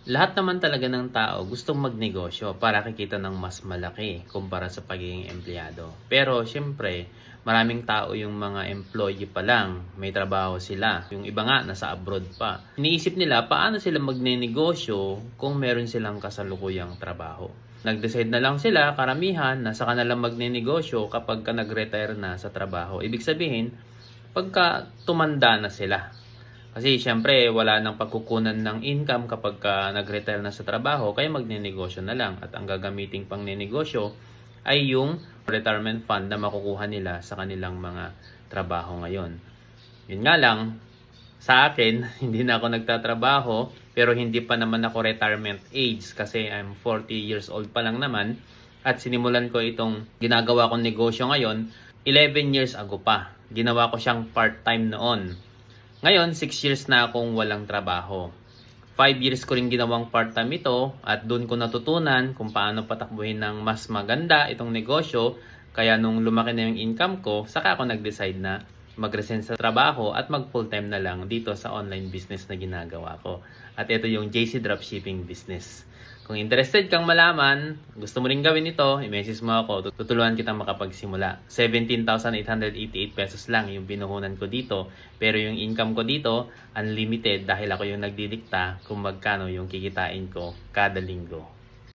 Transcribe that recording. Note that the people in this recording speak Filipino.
Lahat naman talaga ng tao gustong magnegosyo para kikita ng mas malaki kumpara sa pagiging empleyado. Pero siyempre, maraming tao yung mga employee pa lang, may trabaho sila. Yung iba nga, nasa abroad pa. Iniisip nila paano sila magnenegosyo kung meron silang kasalukuyang trabaho. Nag-decide na lang sila, karamihan, na saka na lang magnenegosyo kapag ka nag-retire na sa trabaho. Ibig sabihin, pagka tumanda na sila. Kasi siyempre wala nang pagkukunan ng income kapag ka nag-retire na sa trabaho, kaya magnenegosyo na lang. At ang gagamiting pang nenegosyo ay yung retirement fund na makukuha nila sa kanilang mga trabaho ngayon. Yun nga lang, sa akin, hindi na ako nagtatrabaho, pero hindi pa naman ako retirement age kasi I'm 40 years old pa lang naman. At sinimulan ko itong ginagawa kong negosyo ngayon, 11 years ago pa. Ginawa ko siyang part-time noon. Ngayon, 6 years na akong walang trabaho. 5 years ko rin ginawang part-time ito at doon ko natutunan kung paano patakbuhin ng mas maganda itong negosyo. Kaya nung lumaki na yung income ko, saka ako nag-decide na mag-resign sa trabaho at mag full-time na lang dito sa online business na ginagawa ko. At ito yung JC Dropshipping Business. Kung interested kang malaman, gusto mo rin gawin ito, i-message mo ako, tutulungan kitang makapagsimula. 17,888 pesos lang yung binuhunan ko dito. Pero yung income ko dito, unlimited dahil ako yung nagdidikta kung magkano yung kikitain ko kada linggo.